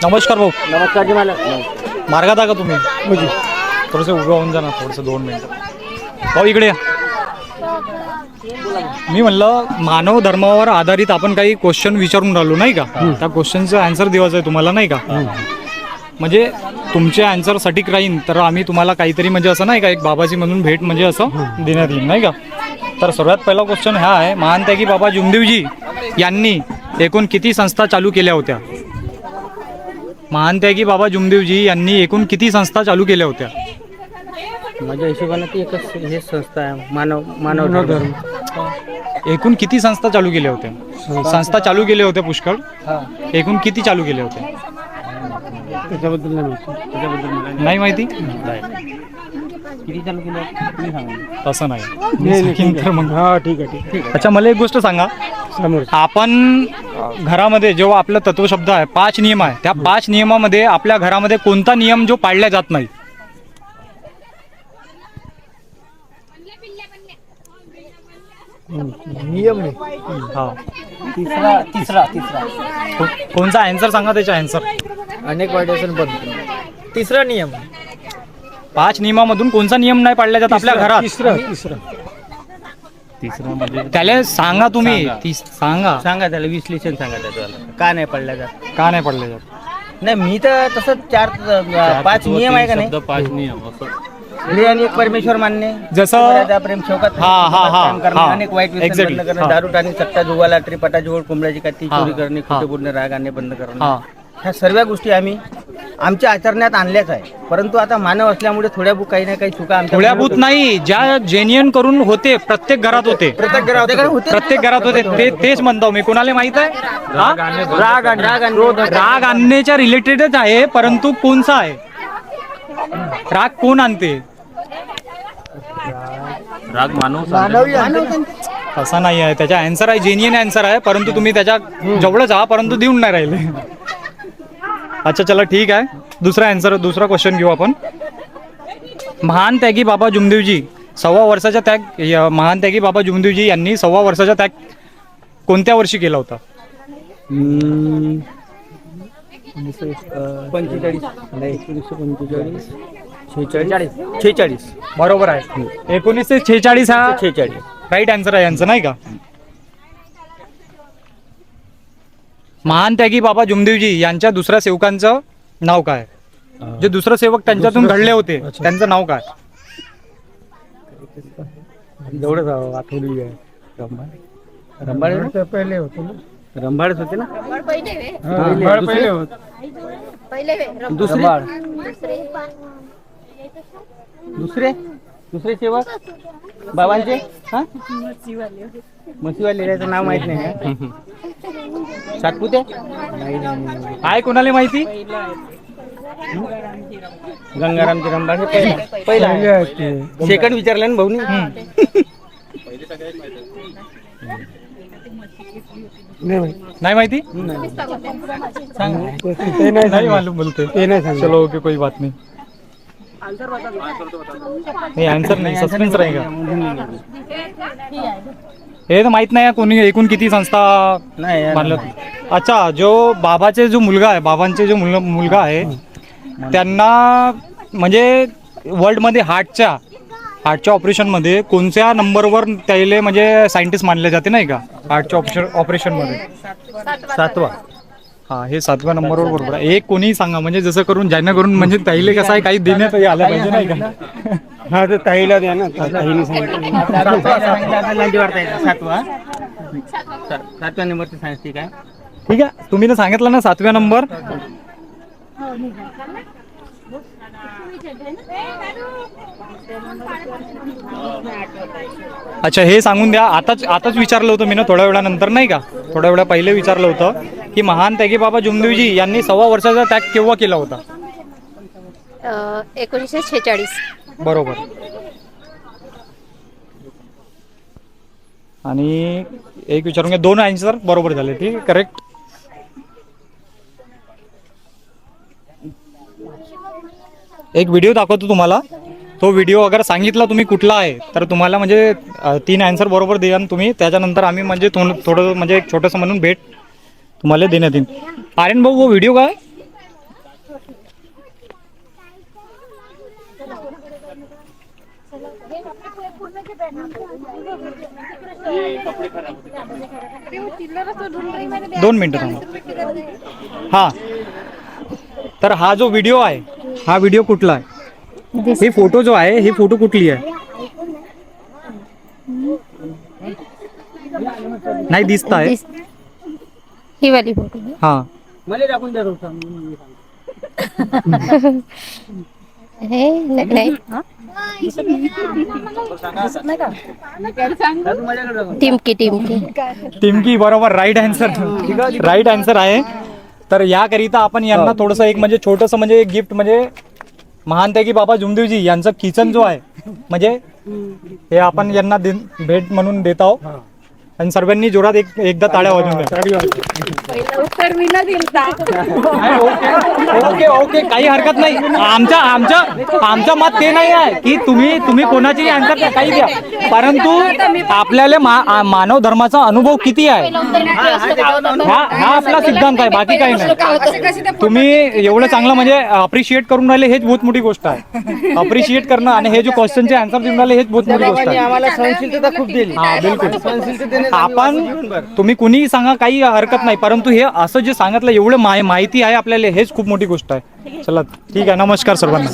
नमस्कार भाऊ. नमस्कार जी मला मार्गात आहे का तुम्ही? थोडंसं उभं होऊन जा ना, थोडंसं 2 मिनिटं. भाऊ इकडे या. मी म्हणलं मानव धर्मावर आधारित आपण काही क्वेश्चन विचारून राहिलो नाही का, त्या क्वेश्चनचं आन्सर द्यायचं आहे तुम्हाला नाही का. म्हणजे तुमच्या आन्सर सटीक राहीन तर आम्ही तुम्हाला काहीतरी म्हणजे असं नाही का एक बाबाजी म्हणून भेट म्हणजे असं देण्यात येईल नाही का. तर सर्वात पहिला क्वेश्चन हा आहे, महानत्यागी बाबा जुमदेवजी यांनी एकूण किती संस्था चालू केल्या होत्या? महानत्यागी बाबा जुमदेवजी यांनी एकूण किती संस्था चालू केल्या होत्या? माझ्या हिशोबाने ती एकच हे संस्था आहे, मानव धर्म. एकूण किती संस्था चालू केल्या होत्या? संस्था चालू केल्या होत्या पुष्कळ. एकूण किती चालू केल्या होत्या? त्याच्याबद्दल नाही माहिती. किती चालू केलं तुम्ही सांगा. तसं नाही तर मग ठीक आहे. अच्छा मला एक गोष्ट सांगा, आपण घरामध्ये जेव्हा आपला तत्वशब्द आहे 5 नियम आहे, त्या 5 नियमामध्ये आपल्या घरामध्ये कोणता नियम जो पाळला जात नाही? नियम हा तिसरा कोणचा आन्सर सांगा, त्याचा आन्सर. अनेक वाईट बनतो. तिसरा नियम 5 नियमामधून कोणता नियम नाही पाळला जात आपल्या घरात? तिसरा म्हणजे त्याला सांगा तुम्ही. सांगा त्याला विश्लेषण सांगा त्याचं का नाही पडल्या जात. का नाही पडले जात? नाही मी तर तसं 5 नियम आहे का नाही. 5 नियम असं स्त्री आणि एक परमेश्वर मानणे, जसं मर्यादा, प्रेम, शौकत, काम करणे, अनेक वाईट व्यसन Exactly. बंद करणे, दारू टाणी, सट्टा, जुवा, लाटरी, पटाची ओढ, कोंबड्याची काठी, चोरी करणे, खोटे बोलणे, राग आणणे बंद करणे. ह्या सर्व गोष्टी आम्ही आमच्या आचरणात आणल्याच आहे. परंतु आता मानव असल्यामुळे थोड्या काही ना काही चुका आमच्या थोड्याभूत नाही, ज्या जेन्युइन करून होते प्रत्येक घरात होते. प्रत्येक घरात होते. तेच म्हणतो मी. कोणाला माहित आहे? राग आणण्याच्या रिलेटेडच आहे, परंतु कोणचा आहे राग? कोण आणते? राग मानव. असा नाही आहे. त्याचा आन्सर आहे, जेन्युइन आन्सर आहे, परंतु तुम्ही त्याच्या जवळच आहात परंतु देऊन नाही राहिले. अच्छा चला ठीक आहे. दुसरा क्वेश्चन घेऊ आपण. महान त्यागी बाबा जुमदेवजी 1.25 वर्षाचा त्याग, महान त्यागी बाबा जुमदेवजी यांनी 1.25 वर्षाचा त्याग कोणत्या वर्षी केला होता? 46 बरोबर आहे. 1946 हा 46 राईट आन्सर आहे यांचं नाही का. महान त्यागी बाबा जुमदेवजी यांच्या दुसऱ्या सेवकांचं नाव काय? जे दुसरे सेवक त्यांच्यातून घडले होते त्यांचं नाव काय? एवढंच आठवली आहे. रंभाळ पहिले होते ना. रंभाळच होते ना. दुसरे सेवक बाबांचे मसीवाले याचं नाव माहित नाही का? सातपुते आहे कोणाला माहिती? गंगारामचे रंभाळ पहिला सेकंड विचारलं ना भाऊनी. नाही माहिती. नाही मालूम बोलते. चलो ओके कोई बात नाही. आन्सर नाही, सस्पेन्स राहील का? हे तर माहित नाही कोणी एकूण किती संस्था मानलं. अच्छा जो बाबाचे जो मुलगा आहे, बाबांचे जो मुलगा आहे त्यांना म्हणजे वर्ल्डमध्ये हार्टच्या ऑपरेशनमध्ये कोणत्या नंबरवर त्याला म्हणजे सायंटिस्ट मानले जाते नाही का हार्टच्या ऑपरेशनमध्ये? 7वा. हा हे 7व्या नंबरवर बरोबर आहे. एक कोणीही सांगा म्हणजे जसं करून ज्यांना करून म्हणजे ताईले कसं आहे काही देण्यात आलं पाहिजे नाही का. हा तर ताईला द्या ना. सातव्या नंबरची सायन्स. ठीक आहे ठीक आहे. तुम्ही तर सांगितलं ना 7व्या नंबर. अच्छा हे सांगून द्या. आताच विचारलं होतं मी ना थोड्या वेळानंतर नाही का, थोड्या वेळा पहिले विचारलं होतं की महान त्यागी बाबा जुमदेवजी यांनी 1.25 वर्षाचा त्याग केव्हा केला होता? 1946. बरोबर. आणि एक विचारून घ्या. 2 आन्सर बरोबर झाले. ठीक करेक्ट. एक व्हिडिओ दाखवतो तुम्हाला. तो व्हिडिओ अगर सांगितला तुम्ही कुठला आहे तर तुम्हाला म्हणजे 3 आन्सर बरोबर द्या तुम्ही. त्याच्यानंतर आम्ही म्हणजे थोडं म्हणजे एक छोटंसं म्हणून भेट तुम्हाला देण्यात येईल. आर्यन भाऊ वो व्हिडिओ काय दोन मिनिटं थांबा. हा तर हा जो व्हिडिओ आहे हा व्हिडिओ कुठला आहे? हे फोटो जो आहे हे फोटो कुठली आहे? नाही दिसत आहे. ही वाली फोटो हा मला टाकून द्या हे नाही टिमकी टिमकी टिमकी बरोबर राईट आन्सर आहे. तर याकरिता आपण यांना थोडंसं एक म्हणजे छोटंसं म्हणजे गिफ्ट म्हणजे महानतेकी बाबा जुमदेवजी यांचं किचन जो आहे म्हणजे हे आपण यांना भेट म्हणून देत आहोत. आणि सर्वांनी जोरात एकदा टाळ्या वाजवून द्या. ओके ओके काही हरकत नाही. आमचं मत ते नाही आहे की तुम्ही कोणाची आन्सर द्या काही द्या, परंतु आपल्याला मानव धर्माचा अनुभव किती आहे हा आपला सिद्धांत आहे, बाकी काही नाही. तुम्ही एवढं चांगलं म्हणजे अप्रिशिएट करून राहिले हेच बहुत मोठी गोष्ट आहे. अप्रिशिएट करणं आणि हे जो क्वेश्चनचे आन्सर देऊन राहिले हेच बहुत मोठी गोष्ट आहे. आम्हाला सहनशीलता खूप दिली. हा बिलकुल. सहनशीलतेने आपण तुम्ही कुणीही सांगा काही हरकत नाही, परंतु हे असं जे सांगितलं एवढं माहिती आहे आपल्याला हेच खूप मोठी गोष्ट आहे. चला ठीक आहे. नमस्कार सर्वांना.